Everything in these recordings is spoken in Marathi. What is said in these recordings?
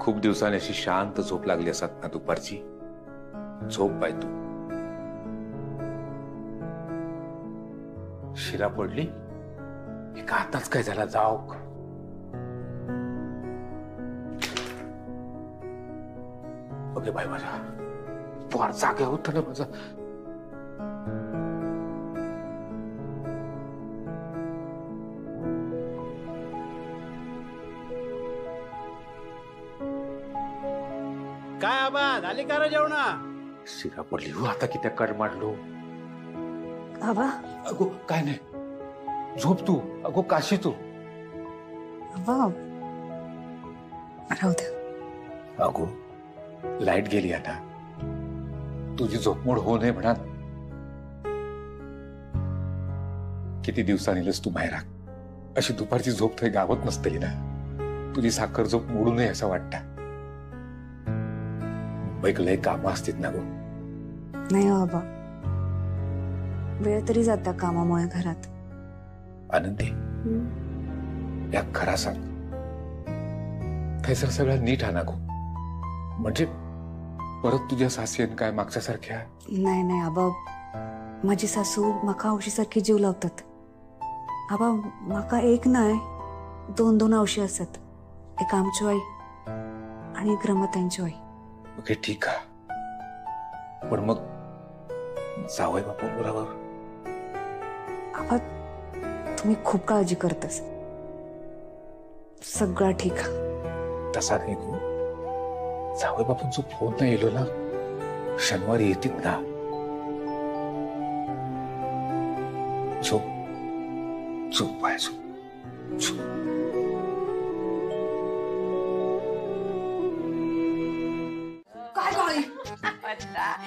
खूप दिवसांनी अशी शांत झोप लागली असत ना दुपारची. झोप बाय तू. शिरा पडली एका आताच काय झाला जाओ. ओके बाय माझा फार जागे होत ना माझा. काय आबा झाली का जेवणा? शिरा पडली हो आता किती कड मांडलो. आबा अगो काय नाही झोप तू. अगो काशी तू. आबा राहू द्या. अगो लाईट गेली आता. तुझी झोपमोड होऊ नये म्हणा. किती दिवसांनी लस तू बाहेर. अशी दुपारची झोप थंय गावत नसतली ना. तुझी साखर झोप मोडू नये असं वाटतं. लय काम असतील ना गो. नाही हो आबा, वेळ तरी जाता कामामुळे घरात. आनंदी या खरा सांग थैसर सगळं नीट आणा गो. म्हणजे परत तुझ्या सासयन काय मागच्या सारख्या. नाही नाही आबा, माझी सासू माका औषधासारखी जीव लावतात. आबा माका एक नाही दोन दोन औषध असतात. एक आमची आई आणि एक रमाताईंची आई. ओके ठीक आहे. पण मग जावई बापू बरोबर. आबा तुम्ही खूप काळजी करतस. सगळं ठीक आहे. तसा नाही गो. जावई बापूंचा फोन नाही येलो ना. शनिवारी येतील ना. झोप झोप पाय झोप झोप.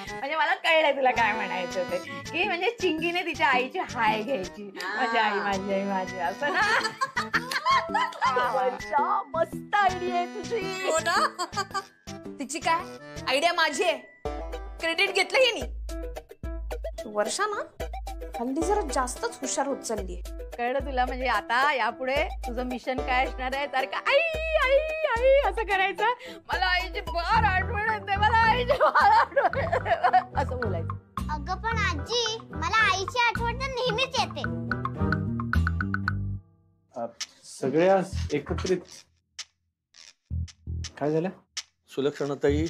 म्हणजे मला कळलं तुला काय म्हणायचं होते की म्हणजे चिंगीने तिच्या आईची हाय घ्यायची. माझी आई माझी आई माझी असं ना. मस्त आयडिया आहे तुझी. हो ना. तिची काय आयडिया माझी आहे. क्रेडिट घेतलं हे नी. वर्षा ना हल्ली जरा जास्तच हुशार होत चालली. कळलं तुला. म्हणजे आता यापुढे तुझं मिशन काय असणार आहे तर का आई आई आई असं करायचं. मला आईची फार आठवण येते. मला आईची फार आठवण येते असं बोलायचं. अगं पण आजी मला आईची आठवण तर नेहमीच येते. सगळ्या एकत्रित काय झालं? सुलक्षणाताई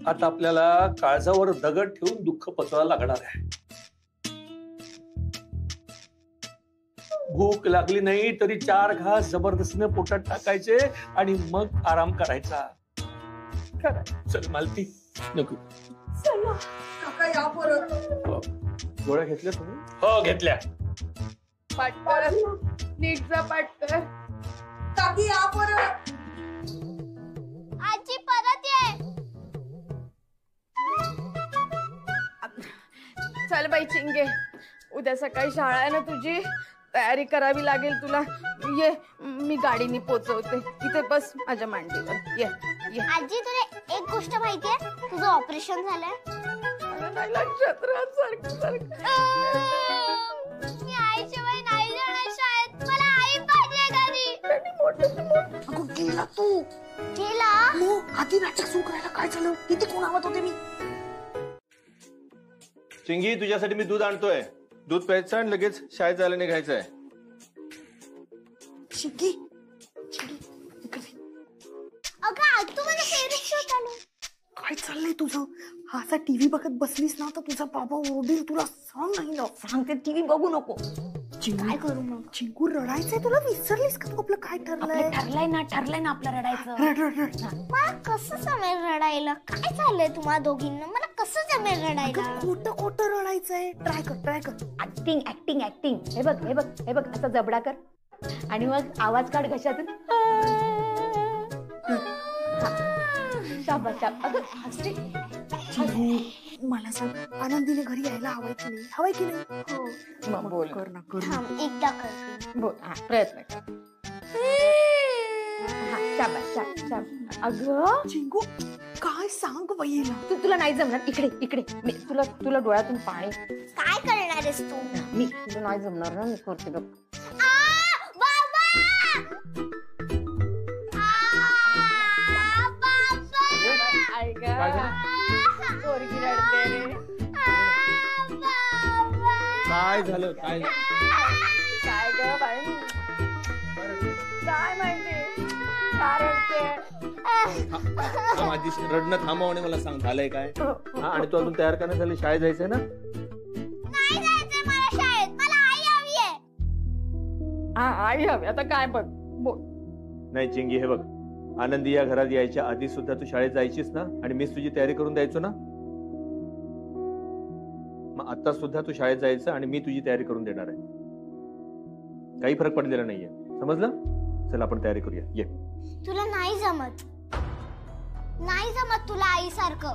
आता आपल्याला काळजावर दगड ठेवून दुःख पचवायला लागणार आहे. भूक लागली नाही तरी 4 घास जबरदस्तीने पोटात टाकायचे आणि मग आराम करायचा. चल मालती नको. काका या परत. गोळ्या घेतल्या तुम्ही? हो घेतल्या. पाटकर नीटचा पाटकर. काकी या परत. आजी परत ये. चल बाई चिंगे, उद्या सकाळी शाळा आहे ना तुझी. तयारी करावी लागेल तुला. ये मी गाडीने पोचवते. इथे बस माझ्या मांडीवर. ये ये. आजी तुला एक गोष्ट माहितीये? तुझं ऑपरेशन झालंय. नाही लक्षात राहत सारखं सारखं. मी आईशिवाय नाही जाणार शाळेत. मला आई पाहिजे घरी. अगं गेला तू. गेला? आधी नाटक सुरू करायला काय झालं? किती कोण आवत होते मी. चिंगी तुझ्यासाठी मी दूध आणतोय. दूध प्यायचं आणि लगेच शाळेत जायला निघायचंय. शिकी अगं आज तू माझा फेवरेट शो चालू. काय चाललंय तुझं? हा असा टीव्ही बघत बसलीस ना तर तुझा बाबा ओरडेल. तुला सांग नाही ना. सांगते टीव्ही बघू नको. काय करू मग? चिंकू रडायचंय. तुला विसरलीस का तू आपलं काय ठरलंय? ठरलंय ना आपलं रडायचं. रड रड रड. मला कसं जमेल रडायला? काय झालंय तुम्हाला दोघींना? मला कसं जमेल रडायला? खोटं खोटं रडायचंय. ट्राय कर ट्राय कर. Acting acting acting. हे बघ हे बघ हे बघ असा जबडा कर आणि मग आवाज काढ घशातून. शाबास शाबास. अगं हसते. मला सांग आनंदीने घरी यायला हवंय की नाही? हवंय की नाही? हो. मग बोल. कर ना कर. थांब एकदा करते. बोल. हा प्रयत्न कर. हा शाबास शाबास शाबास. अगं चिंकू काय सांग बहिला. तुला नाही जमणार. इकडे इकडे मी तुला डोळ्यातून पाणी. काय करणार आहेस तू? मी तुला नाही जमणार ना. मी करते बघ. बाबा! पोरगी रडते. काय झालं काय काय ग बाई, काय माहिती काय रडते. माझी रडणं थांबव आणि मला सांग झालंय काय. हा, आणि तू अजून तयार करण्यात झाली, शाळेत जायचंय ना. नाही जायचंय मला शाळेत, मला आई हवी आहे. आई हवी आता काय बघ बोल. नाही चिंगी, हे बघ, आनंदी या घरात यायच्या आधी सुद्धा तू शाळेत जायचीस ना, आणि मीच तुझी तयारी करून द्यायचो ना. मग आता सुद्धा तू शाळेत जायचं आणि मी तुझी तयारी करून देणार आहे. काही फरक पडलेला नाहीये, समजलं. चल आपण तयारी करूया, ये. तुला नाही जमत, नाही जमत तुला आईसारखं.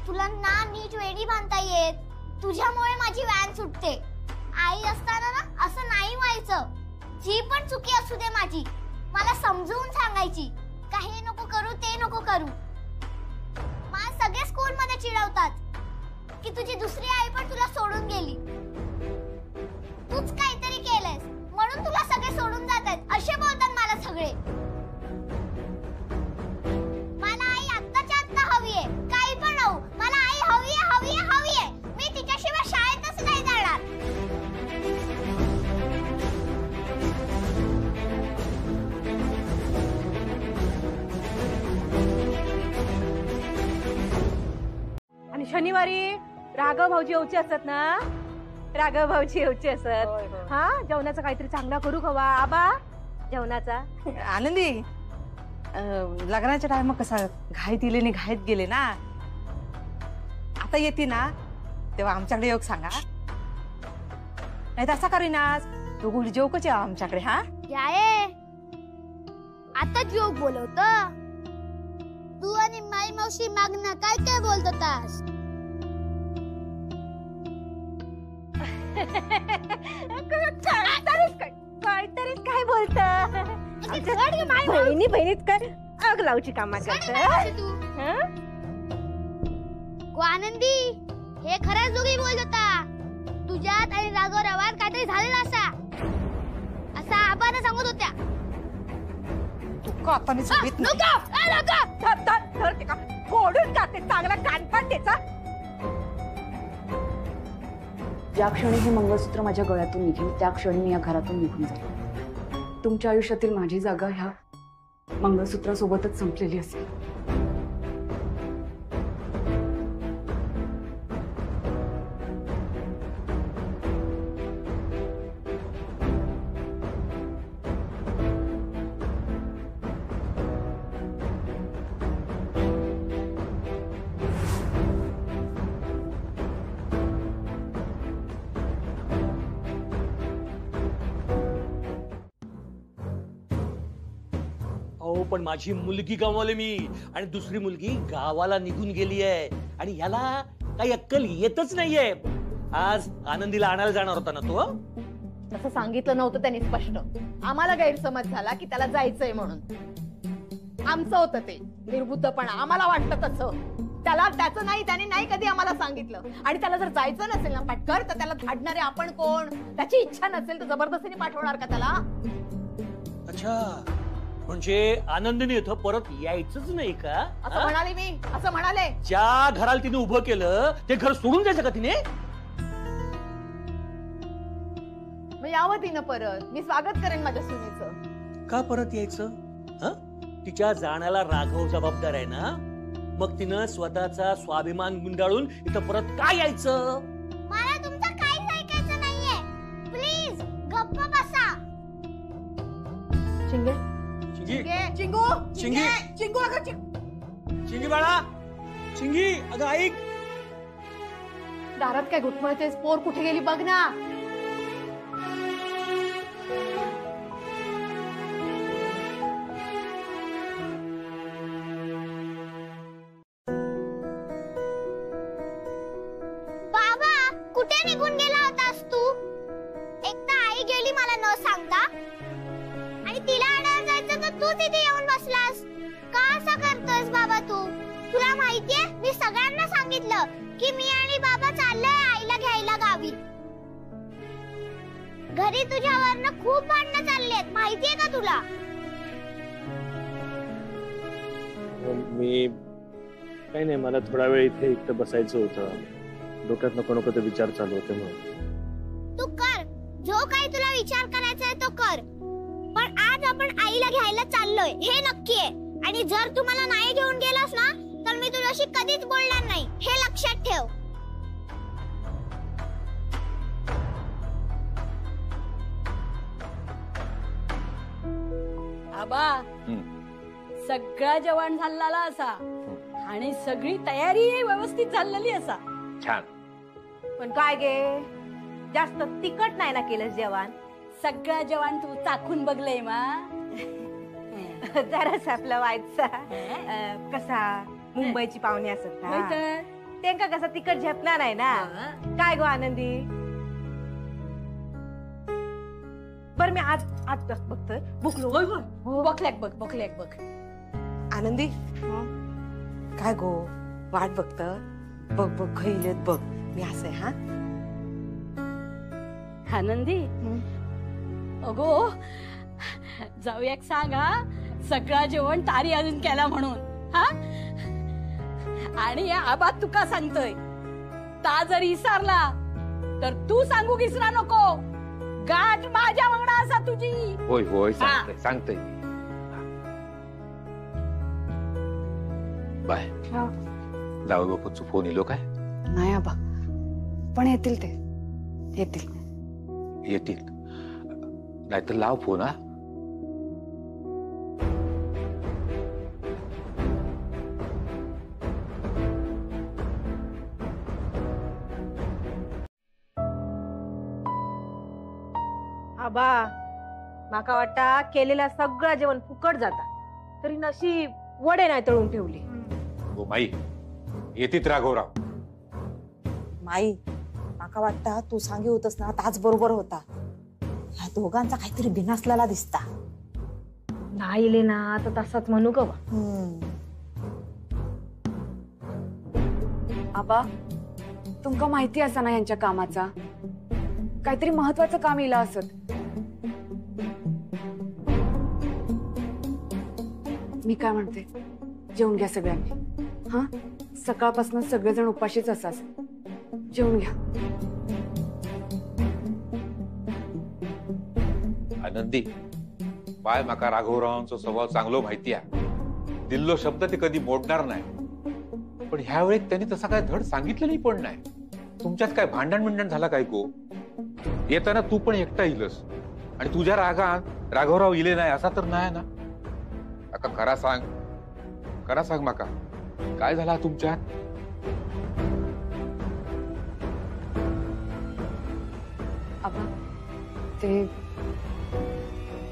तुला ना नीट वेणी बांधता येत, तुझ्यामुळे माझी व्हॅन सुटते. आई असताना ना असं नाही व्हायचं. जी पण चुकी असू दे माझी, मला समजून सांगायची. काही नको करू, ते नको करू. मला सगळे स्कूल मध्ये चिडवतात की तुझी दुसरी आई पण तुला सोडून गेली. तूच काहीतरी केलंयस म्हणून तुला सगळे सोडून जात आहेत असे बोलतात मला सगळे. मला आई आत्ताच्या आत्ता हवी आहे, काही पण हो. मला आई हवी आहे, हवी आहे, हवी आहे. मी तिच्याशिवाय शाळेतच नाही जाणार. आणि शनिवारी राघव भाऊजी येऊचे असतात ना, राघव भाऊजी येऊचे असत. हा, जेवणाचा काहीतरी चांगला करू खवा आबा जेवणाचा. आनंदी, लग्नाच्या टाइम कसा घाईत दिले नाही घाईत गेले ना. आता येते ना तेव्हा आमच्याकडे योग सांगा, नाही तर असा करीनास तो गुली जेवकच यावं आमच्याकडे. हा याय आता जोक बोलवत. तू आणि माई मावशी मागणं काय काय बोलत होतास. काहीतरीच काय बोलत. बहिणी बहिणीत काय आग लावची कामा करत. आनंदी, हे खरंच दोघी बोलत होता. तुझ्यात आणि राघव रवात काहीतरी झालेलं असा आबाने सांगत होत्या. तू आता मी सांगित फोडून टाकते चांगला कानपाट त्याचा. ज्या क्षणी हे मंगळसूत्र माझ्या गळ्यातून निघेल त्या क्षणी मी या घरातून निघून जाईल. तुमच्या आयुष्यातील माझी जागा ह्या मंगळसूत्रासोबतच संपलेली असेल. पण माझी मुलगी गमावली मी, आणि दुसरी मुलगी गावाला निघून गेली आहे, आणि ह्याला काही अक्कल येतच नाहीये. आज आनंदीला आणायला जाणार होता ना तो. तसं सांगितलं नव्हतं त्यांनी स्पष्ट. आम्हाला गैरसमज झाला की त्याला जायचंय म्हणून. आमचं होतं ते निर्बुद्धपणा. आम्हाला वाटतं तसं. त्याला त्याचं नाही, त्याने नाही कधी आम्हाला सांगितलं. आणि त्याला जर जायचं नसेल ना पटकर, तर त्याला धाडणारे आपण कोण. त्याची इच्छा नसेल तर जबरदस्तीने पाठवणार का त्याला. अच्छा, म्हणजे आनंदीने इथं परत यायचंच नाही का. असं म्हणाले मी, असं म्हणाले. ज्या घराला तिने उभं केलं ते घर सोडून द्यायचं का तिने. मग यावं तिनं परत. मी स्वागत करेन माझ्या सुनेचं. का परत यायचं. तिच्या जाण्याला राघव जबाबदार आहे ना. मग तिनं स्वतःचा स्वाभिमान गुंडाळून इथं परत का यायचं. मला तुमचं काहीच ऐकायचं नाहीये. प्लीज गप्प बसा. चिंगे चिंगी, चिंगू चिंगी, चिंगू अगं चिंगी बाळा, चिंगी अगं ऐक. दारात काय घुटमळतेस. पोर कुठे गेली बघ ना. बाबा कुठे निघून गेला होतास तू. एकदा आई गेली मला न सांगता, आणि तिला आणायला जायचं तर तू तिथे येऊन बसलास. का असं करतोयस बाबा तू. तुला माहितीये मी सगळ्यांना सांगितलं की मी आणि बाबा चाललोय आईला घ्यायला गावी. घरी तुझ्यावरनं खूप भांडणं चाललेत, माहितीये का तुला. काही नाही, मला थोडा वेळ इथे एकटं बसायचं होतं. डोक्यात नको नको ते विचार चालू होते म्हणून. तू कर जो काही तुला विचार करायचा आहे तो कर, पण आज आपण आईला घ्यायला चाललोय हे नक्की आहे. आणि जर तू मला नाही घेऊन गेलास ना तर मी तुझ्याशी कधीच बोलणार नाही, हे लक्षात ठेव. आबा सगळा जेवण झालेला असा आणि सगळी तयारी व्यवस्थित झालेली असा. छान. पण काय गे, जास्त तिखट नाही ना केलं जेवण? सगळं जेवण तू चाखून बघलंय मा? जरास आपला व्हायचा कसा मुंबईची पाहुणे असत ना, त्यांका कसा तिखट झेपणार नाही ना. काय गो आनंदी, बर मी आज आज बघतोय बुकलो. बघल्याक बघ, बघल्याक बघ. आनंदी काय गो वाट बघत बघ बघ खैलेत बघ मी असं हा. आनंदी अगो जाऊयाक सांगा सगळं जेवण तारी अजून केला म्हणून. हा आणि आबा तुका सांगतोय, ता जर विसरला तर तू सांगू विसरा नको. गाठ माझ्या वांगडा असा तुझी. होय होय सांगतंय सांगतंय. बाय. जाऊ बापूंचा फोन येलो काय? नाही आबा, पण येतील ते येतील. येतील नाहीतर लाव फोन. हा आबा माका वाटता केलेला सगळं जेवण फुकट जाता, तरी नशीब वडे नाही तळून ठेवली. हो माई, येतीत राघवराव. माई माका वाटता तू सांगी होतस ना ताच बरोबर होता. ह्या दोघांचा काहीतरी बिनासलेला दिसता. नाही ना तर तसाच म्हणू ग. आबा तुमका माहिती असा ना यांच्या कामाचा, काहीतरी महत्वाचं काम इला असत. मी काय म्हणते, जेवून घ्या सगळ्यांनी. हा सकाळपासून सगळेजण उपाशीच असाच. जेवून घ्या. आनंदी बाय, माका राघवरावांचा स्वभाव चांगलो माहिती आहे. दिल्लो शब्द ते कधी मोडणार नाही. पण ह्या वेळेत त्यांनी तसा काय धड सांगितलेली पण नाही. तुमच्यात काय भांडण झाला काय गो? येताना तू पण एकटा इलस आणि तुझ्या रागात राघवराव इले नाही असा तर नाही ना? काका खरा सांग माका, काय झाला तुमच्यात? आबा ते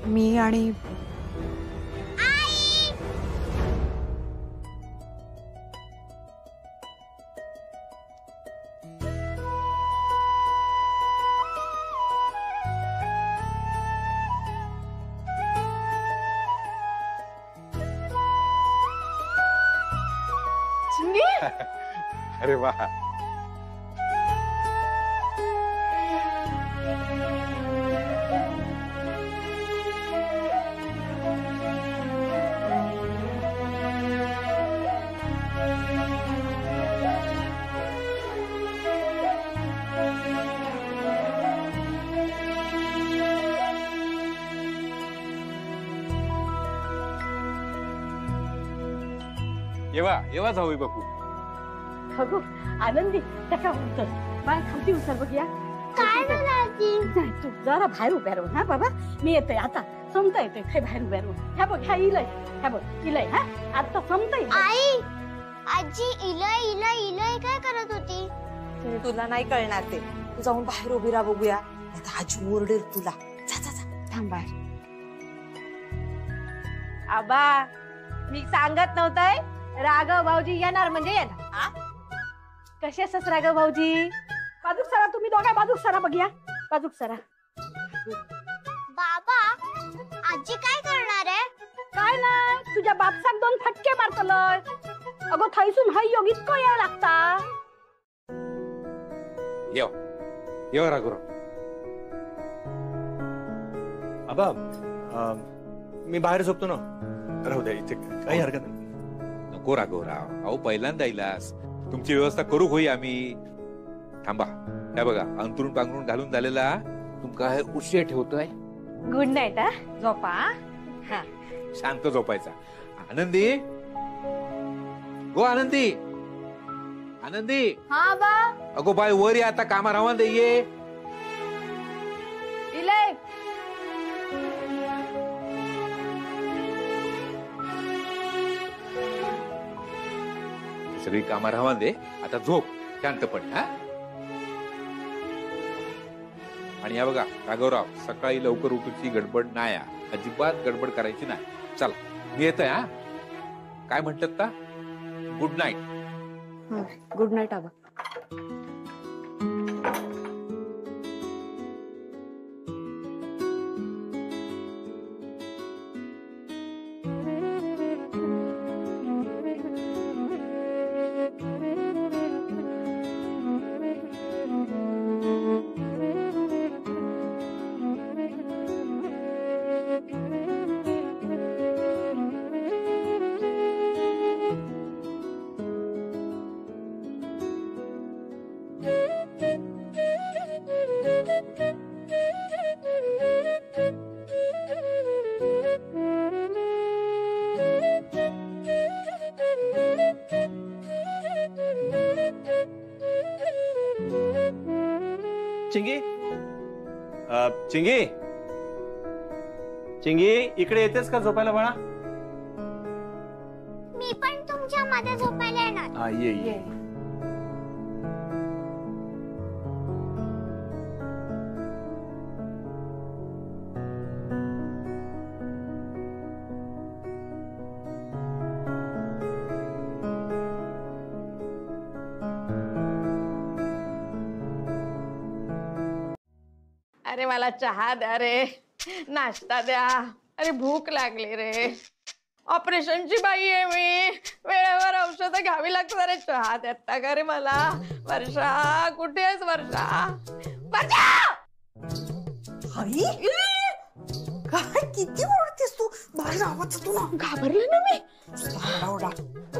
मी आणि अरे वा. येवा जाऊ बापू. अगो आनंदी त्याचा उतर बाय खालती उतर बघूया. काय झालं आजी? तू जरा बाहेर उभ्या राहून. हा बाबा मी येतोय आता. समता येतोय काय बाहेर उभ्या राहून. ह्या बघ ह्या इलय, ह्या बघ इलय. हा आता समता येत. आई आजी इलय इलय इलय काय करत होती? तुला नाही कळणार ते. तू जाऊन बाहेर उभी राहा बघूया, नाहीतर आजी ओरडेल तुला. जा जा जा थांब बाहेर. आबा मी सांगत नव्हतंय राघव भाऊजी येणार म्हणजे येणार. कसे असस राघव भाऊजी? बाजूक सरा, तुम्ही दोघा बाजूक सरा बघूया. बाजूक सरा. बाबा आजी काय करणार आहे? काय नाही, तुझ्या बापसाक 2 फटके मारतलोय. अगो थैसून हाय योग इतकं यावं लागता. येव राघवराव. आबा मी बाहेर झोपतो ना, राहू द्या इथे, काही हरकत नाही. नको राघवराव, अहो पहिल्यांदा इलास, तुमची व्यवस्था करू होई आम्ही. थांबा, काय बघा अंतरून पांघरून घालून झालेला तुमका हे उशीर ठेवतोय. Good night. हा झोपा. हा शांत झोपायचा. आनंदी, गो आनंदी, आनंदी. हा बा अगो बाय वर ये, आता कामा राहून दे. ये इले. सगळी कामा राहून दे, आता झोप शांतपणे. हा आणि या बघा राघवराव, सकाळी लवकर उठूची गडबड नाही, अजिबात गडबड करायची नाही. चला मी येतोय. हा काय म्हणतात का? Good night. गुड नाईट आबा. चिंगी, चिंगी, चिंगी, इकडे येतेस का झोपायला बाळा? मी पण तुमच्या मध्ये झोपायला येणार. हा ये. अरे मला चहा द्या रे, नाश्ता द्या. अरे भूक लागली रे. ऑपरेशनची बाई आहे मी, वेळेवर औषधं घ्यावी लागतात. अरे चहा देता का रे मला? वर्षा, कुठे आहेस वर्षा? वर्षा! काय किती ओरडतेस तू? बाहेर आवाज येतो ना. घाबरले ना मी.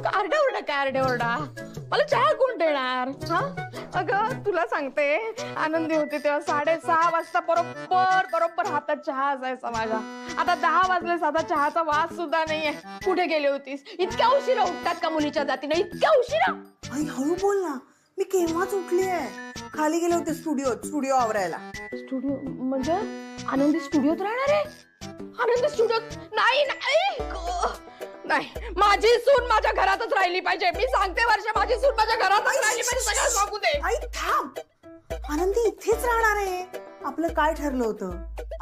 आरडाओरडा काय आरडाओरडा? मला चहा कोण देणार? हा अगं तुला सांगते, आनंदी होती तेव्हा 6:30 वाजता बरोबर हातात चहा असायचा माझ्या. आता 10 वाजले, साधा चहाचा वास सुद्धा नाहीये. कुठे गेली होतीस? इतक्या उशिरा उठतात का मुलीच्या जातीने? इतक्या उशिरा? आई हळू बोल ना, मी केव्हाच उठली आहे. खाली गेले होते स्टुडिओ आवरायला. स्टुडिओ म्हणजे आनंदी स्टुडिओत राहणार आहे? आनंदी स्टुडिओत नाही नाही, माझी सून माझ्या घरातच राहिली पाहिजे. मी सांगते वर्षा, माझी सून माझ्या घरातच राहिली पाहिजे. सगळं सांगू दे. आई थांब, आनंदी इथेच राहणार आहे. आपलं काय ठरलं होतं?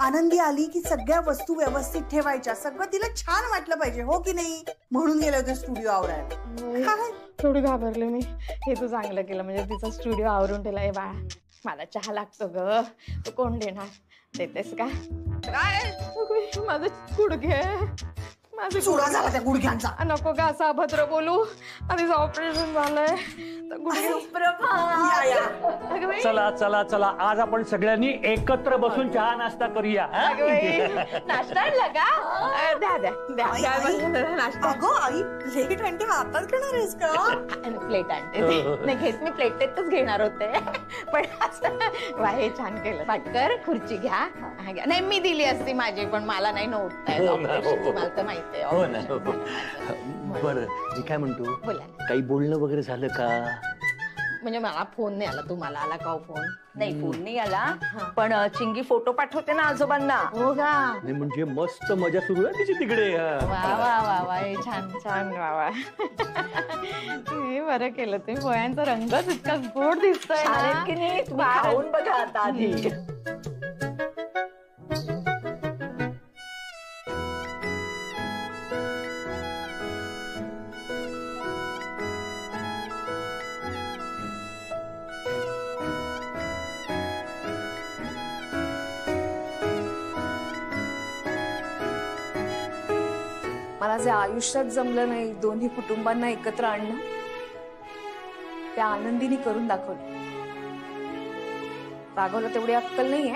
आनंदी आली की सगळ्या वस्तू व्यवस्थित ठेवायच्या, सगळं तिला छान वाटलं पाहिजे, हो की नाही? म्हणून गेले होते स्टुडिओ आवरायला. थोडी घाबरले मी. हे तू चांगलं केलं, म्हणजे तिचा स्टुडिओ आवरून ठेवला. ए बाळा, मला चहा लागतो ग, तू कोण देणार? देतेस का? काय माझं गुडघे, चुरा झाला त्या गुडघ्यांचा. नको का असं अभद्र बोलू? आधीच ऑपरेशन झालंय. चला चला चला, आज आपण सगळ्यांनी एकत्र बसून चहा नाश्ता करूया. नाश्ता आणला का? द्या द्या द्या नाश्ता. अगं आई, प्लेट आणते हातात घेणार आहेस का? प्लेट आणते. नाही घेत, मी प्लेटेतच घेणार होते, पण हे छान केलं. पाटकर, खुर्ची घ्या. नाही मी दिली असती माझी, पण मला नाही नव्हतं मला तर माहिती. हो ना. बरं, मी काय म्हणतो, काही बोलणं वगैरे झालं का? म्हणजे मला फोन नाही आला. तुम्हाला आला का फोन? नाही, फोन नाही आला, पण चिंगी फोटो पाठवते ना आजोबांना. हो का? नाही म्हणजे मस्त मजा सुरू आहे तिची तिकडे. वा वा वा वा, छान छान. वा वा, बरं केलं. तुम्ही पोह्यांचा रंगच इतका गोड दिसतोय की नाही? तुम्ही खाऊन बघा आता आधी. मला जे आयुष्यात जमलं नाही दोन्ही कुटुंबांना एकत्र आणणं, त्या आनंदीने करून दाखवलं. राघवला तेवढी अक्कल नाहीये.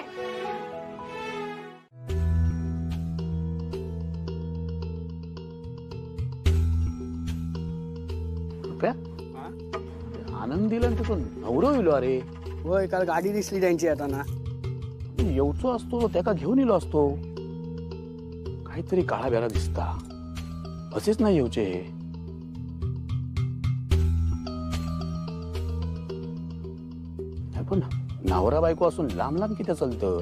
आनंदीला तिथून नवरो येलो अरे. होय, काल गाडी दिसली त्यांची येताना. येऊचो असतो त्याका घेऊन येलो असतो. काहीतरी काळा बेला दिसता. असेच नाही येऊचे. पण नवरा बायको असून लांब लांब किती चालतं.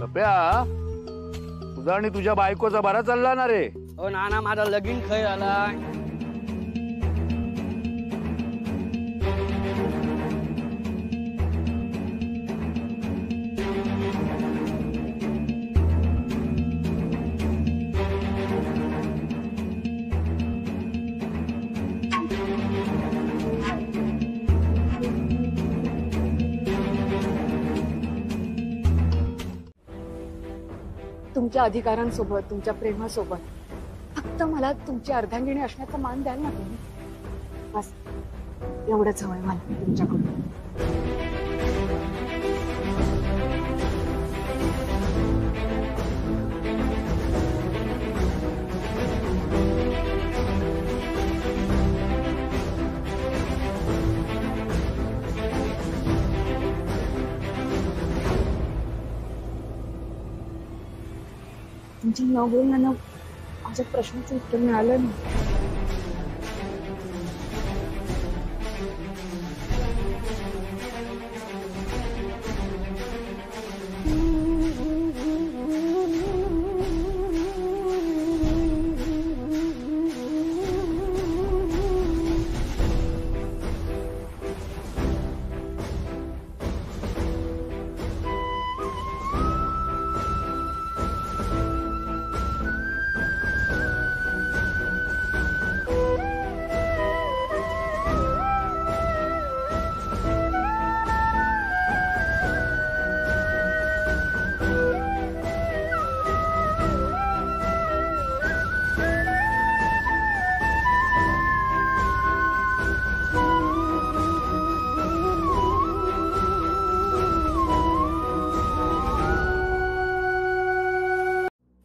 पप्या, तुझा आणि तुझ्या बायकोचा बरा चालला ना रे. हो नाना, माझा लगीन खय झाला. तुमच्या अधिकारांसोबत, तुमच्या प्रेमासोबत फक्त मला तुमची अर्धांगिणी असण्याचा मान द्याल ना तुम्ही. बस एवढंच हवंय मला तुमच्याकडून. तुमच्या न बोलण्यानं माझ्या प्रश्नाचं उत्तर मिळालं नाही.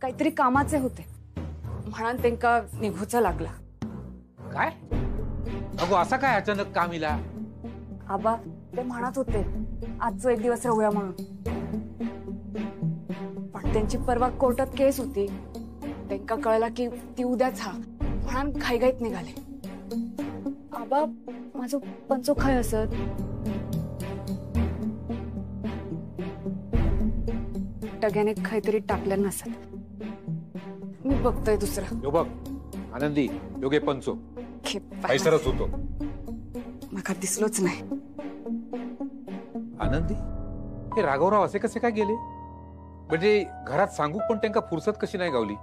काहीतरी कामाचे होते म्हणून त्यांका निघूचा लागला. काय अगो असा काय अचानक काम इला? आबा ते म्हणत होते आजचा एक दिवस राहूया म्हणून, पण त्यांची परवा कोर्टात केस होती. त्यांका कळला की ती उद्याच हा म्हणून घाईघाईत निघाले. आबा माझं पंचो खाय असत. टग्याने काहीतरी टाकलं नसत. मी बघतोय दुसरं. यो बघ आनंदी, योगे पंचो पैसरच होतो. मला दिसलोच नाही. आनंदी, हे राघवराव असे कसे काय गेले? म्हणजे घरात सांगू पण त्यांना फुरसत कशी नाही गावली?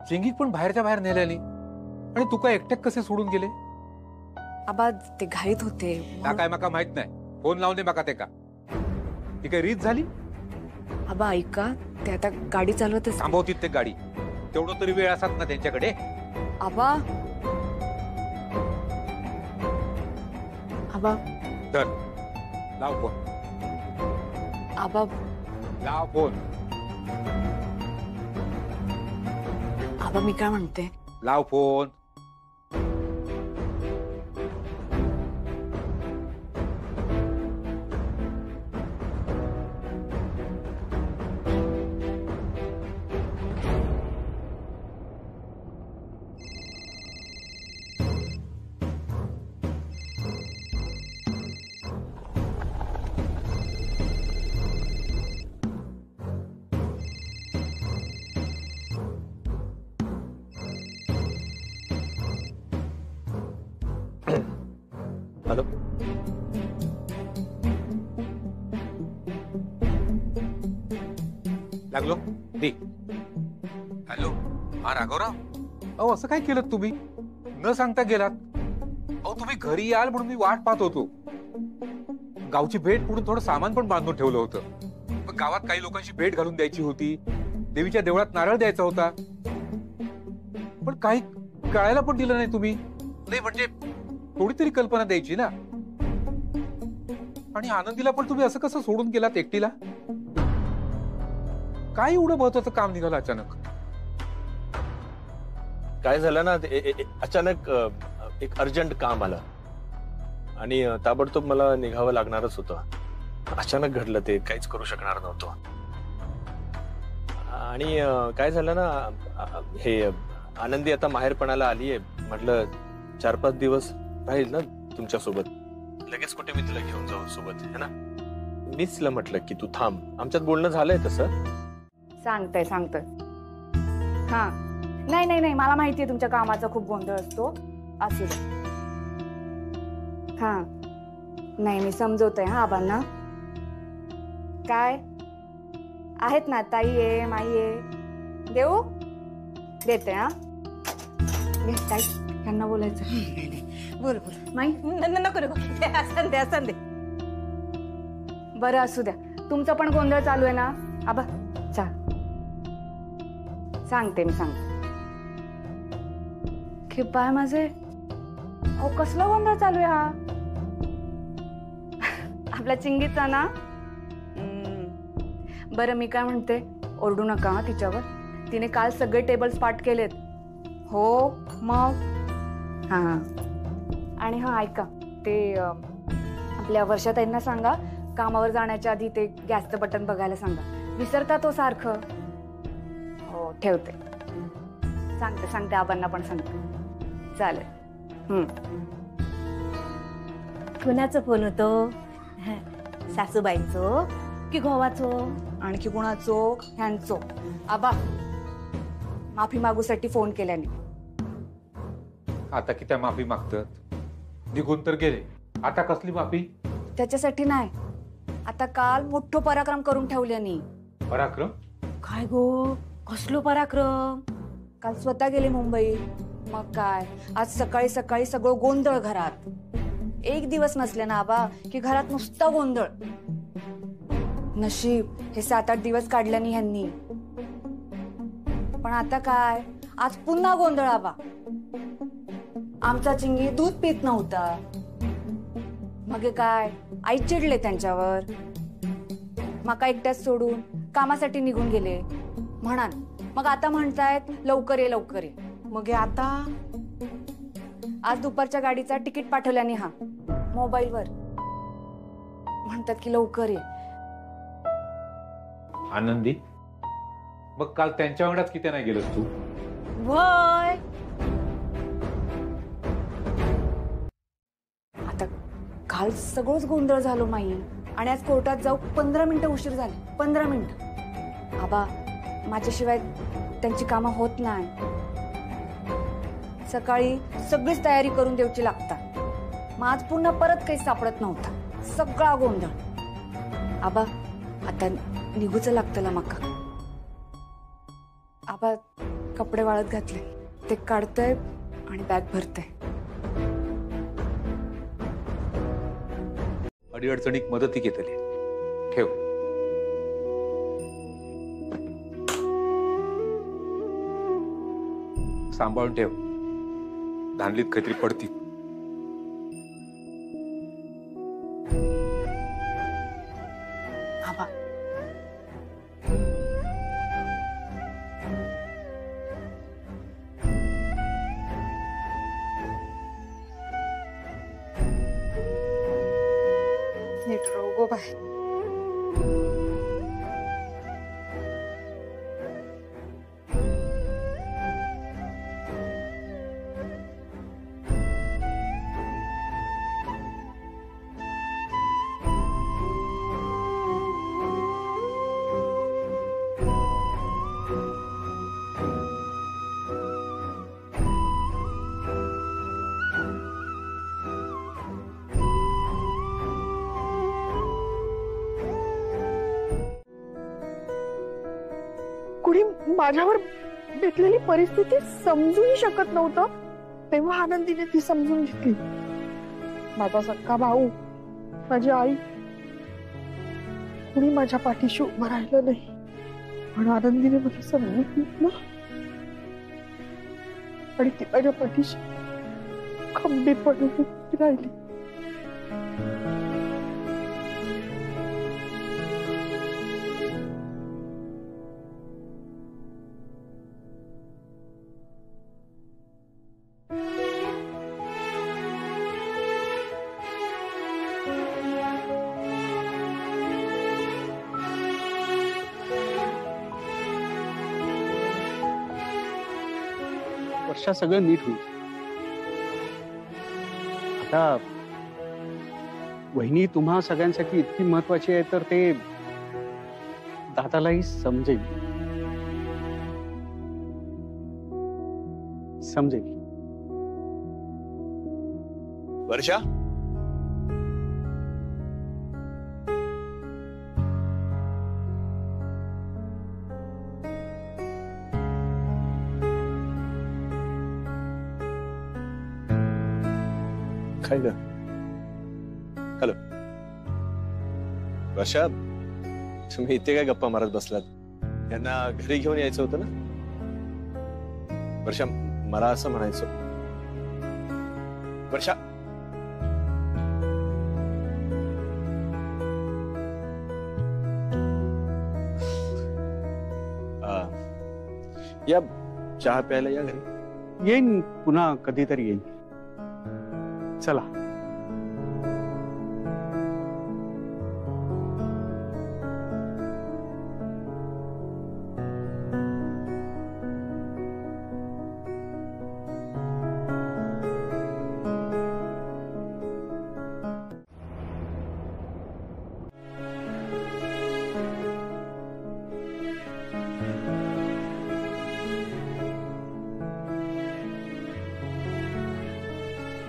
चिंगीत पण बाहेरच्या बाहेर नेल्यानी आणि तू काय एकट्याक कसे सोडून गेले? आबा ते घाईत होते. काय माका माहित नाही. फोन लावून दे माका. ते का ती काही रीत झाली? आबा ऐका, ते आता गाडी चालवत थांबवतीत ते गाडी. तेवढं तरी वेळ असतात ना त्यांच्याकडे. आबा आबा तर लाव फोन. आबा लाव फोन. आबा मी काय म्हणते, लाव फोन. हॅलो, लागलो दे. हॅलो, हा राघवराव. अहो असं काय केलं तुम्ही? न सांगता गेलात. अहो तुम्ही घरी याल म्हणून मी वाट पाहत होतो. गावची भेट म्हणून थोडं सामान पण बांधून ठेवलं होतं. पण गावात काही लोकांची भेट घालून द्यायची होती. देवीच्या देवळात नारळ द्यायचा होता. पण काही कळायला पण दिलं नाही तुम्ही. नाही म्हणजे थोडी तरी कल्पना द्यायची ना. आणि आनंदीला पण तुम्ही असं कसं सोडून गेलात एकटीला? काय एवढं महत्वाचं काम निघालं अचानक? काय झालं ना, अचानक एक अर्जंट काम आलं आणि ताबडतोब मला निघावं लागणारच होतं. अचानक घडलं ते, काहीच करू शकणार नव्हतो. आणि काय झालं ना, हे आनंदी आता माहेरपणाला आलीये. म्हटलं 4-5 दिवस राहील ना तुमच्या सोबत, लगेच कुठे मी तिला घेऊन जाऊ सोबत, है ना. मीच तिला म्हटलं की तू थांब. आमच्यात बोलणं झालंय तसं. सांगतोय हा. नाही मला माहितीये तुमच्या कामाचा खूप गोंधळ असतो. असू दे. हा नाही मी समजवतोय हा आबांना. काय आहेत ना, ताई आहे, माई आहे, देऊ देते. हा घे ताई, यांना बोलायचं. बोल बोल. माई नको नको, असं दे. बरं असू द्या, तुमचा पण गोंधळ चालू आहे ना. आबा चा सांगते मी की पाय माझे. अहो कसला गोंधळ चालू आहे हा आपल्या चिंगीचा ना. बरं मी काय म्हणते, ओरडू नका हा तिच्यावर. तिने काल सगळे टेबल्स पाठ केलेत. हो मग हा. आणि हा ऐका, ते आपल्या वर्षाताईंना सांगा कामावर जाण्याच्या आधी ते गॅसचं बटन बघायला सांगा. विसरता तो सारखं. हो ठेवते. सांगते आबांना पण सांगते. चालेल. कुणाचा फोन होतो? सासूबाईंचो की गोवाचो? आणखी कुणाचो? ह्यांचो. आबा माफी मागूसाठी फोन केल्याने. आता किती माफी मागतात? निघून तर गेले, आता कसली माफी? त्याच्यासाठी नाही, आता काल मोठं पराक्रम करून ठेवल्यानी. पराक्रम? काय गो, कसलो पराक्रम? काल स्वतः गेले मुंबई. मग काय, आज सकाळी सकाळी सगळं गोंधळ घरात. एक दिवस नसले ना आबा की घरात नुसता गोंधळ. नशीब हे 7-8 दिवस काढल्यानी ह्यांनी. पण आता काय, आज पुन्हा गोंधळ आबा. आमचा चिंगी दूध पित नव्हता. मग काय, आई चिडले त्यांच्यावर. मका एकट्याच सोडून कामासाठी निघून गेले म्हणान. मग आता म्हणतायत लवकर ये लवकर ये. मग आता आज दुपारच्या गाडीचा तिकीट पाठवल्याने हा मोबाईलवर. म्हणतात की लवकर ये. आनंदी, मग काल त्यांच्या अंगणात किती नाही गेलस तू? वय आता काल सगळंच गोंधळ झालो माई. आणि आज कोर्टात जाऊ 15 मिनिटं उशीर झाली. 15 मिनिटं. आबा माझ्याशिवाय त्यांची कामं होत नाही. सकाळी सगळीच तयारी करून द्यायची लागतात. मग आज पुन्हा परत काही सापडत नव्हता. सगळा गोंधळ. आबा आता निघूच लागतं ना मका. आबा कपडे वाळत घातले, ते काढतय आणि बॅग भरतय. अडीअडचणीक मदती घेतली. ठेव. सांभाळून ठेव, धानलीत काहीतरी पडती. आबा नीट रोगो बाय. कुणी माझ्यावर बेतलेली परिस्थिती समजूही शकत नव्हतं, तेव्हा आनंदीने ती समजून घेतली. माझा सख्खा भाऊ, माझी आई, कुणी माझ्या पाठीशी उभं राहिलं नाही. पण आनंदीने मला समजून घेतलं आणि ती माझ्या पाठीशी खंबीरपणे उभी राहिली. वर्षा सगळं नीट होईल. आता वहिनी तुम्हा सगळ्यांसाठी इतकी महत्वाची आहे तर ते दादालाही समजेल. वर्षा, काय ग? हॅलो वर्षा, तुम्ही इथे काय गप्पा मारत बसलात? यांना घरी घेऊन यायचं होतं ना? वर्षा, मला असं म्हणायचं. वर्षा, या चहा प्यायला या घरी. येईन पुन्हा कधीतरी येईन. चला.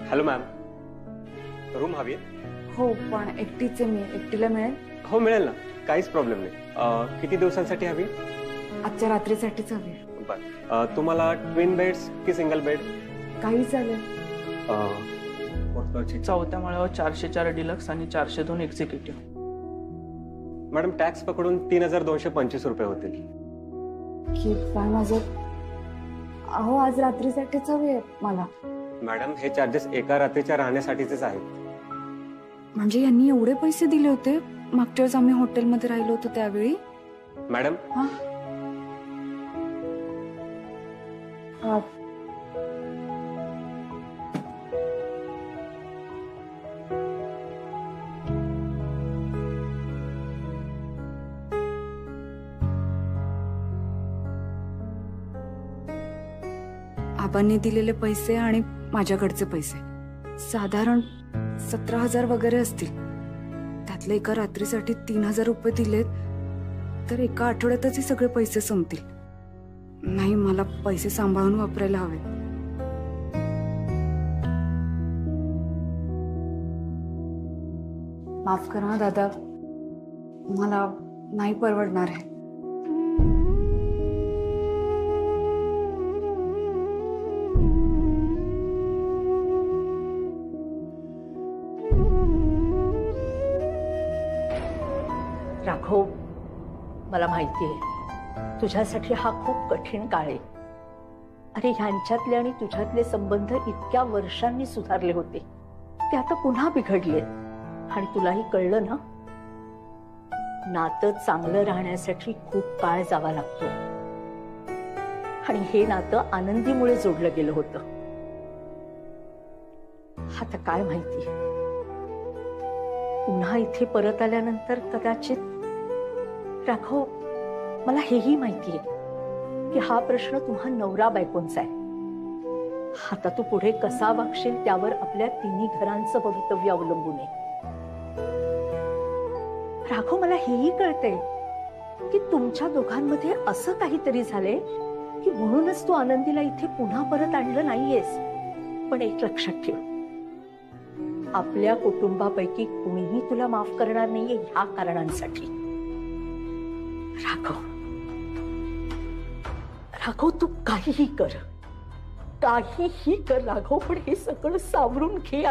हॅलो मॅम, रूम हवी? हो, पण एकटीच आहे मी. एकटीला मिळेल? हो मिळेल ना, काहीच प्रॉब्लेम नाही. किती दिवसांसाठी हवी? आजच्या रात्रीसाठीच हवी. बर, तुम्हाला ट्विन बेड्स की सिंगल बेड? काही झालं. 4थ्या माळ्यावर 404 डिलक्स आणि 402 एक्झिक्युटिव्ह. मॅडम टॅक्स पकडून 3225 रुपये होतील. की काय माझं? अहो आज रात्रीसाठीच हवी आहे मला. मॅडम हे चार्जेस एका रात्रीच्या राहण्यासाठीच आहेत. म्हणजे यांनी एवढे पैसे दिले होते मागच्या वेळेस आम्ही हॉटेलमध्ये राहिलो होतो त्यावेळी? मॅडम आबांनी दिलेले पैसे आणि माझ्याकडचे पैसे साधारण 17,000 वगैरे असतील. त्यातले एका रात्रीसाठी 3,000 रुपये दिलेत तर एका आठवड्यातच हे सगळे पैसे संपतील. नाही, मला पैसे सांभाळून वापरायला हवे. माफ करा दादा, मला नाही परवडणार आहे. राघव, मला माहिती आहे तुझ्यासाठी हा खूप कठीण काळ आहे. अरे ह्यांच्यातले आणि तुझ्यातले संबंध इतक्या वर्षांनी सुधारले होते, ते आता पुन्हा बिघडले. आणि तुलाही कळलं ना, नातं चांगलं राहण्यासाठी खूप काळ जावा लागतो. आणि हे नातं आनंदीमुळे जोडलं गेलं होतं. आता काय माहिती, पुन्हा इथे परत आल्यानंतर कदाचित. राघव, मला हेही माहितीये की हा प्रश्न तुम्हा नवरा बायकोंचा आहे. आता तू पुढे कसा वागशील त्यावर आपल्या तिन्ही घरांचं भवितव्य अवलंबून आहे. राघव, मला हेही कळतंय की तुमच्या दोघांमध्ये असं काहीतरी झालंय की म्हणूनच तू आनंदीला इथे पुन्हा परत आणलं नाहीयेस. पण एक लक्षात ठेव, आपल्या कुटुंबापैकी कुणीही तुला माफ करणार नाहीये ह्या कारणांसाठी. राघव, राघव, तू काहीही कर राघव, पण हे सगळं सावरून घे.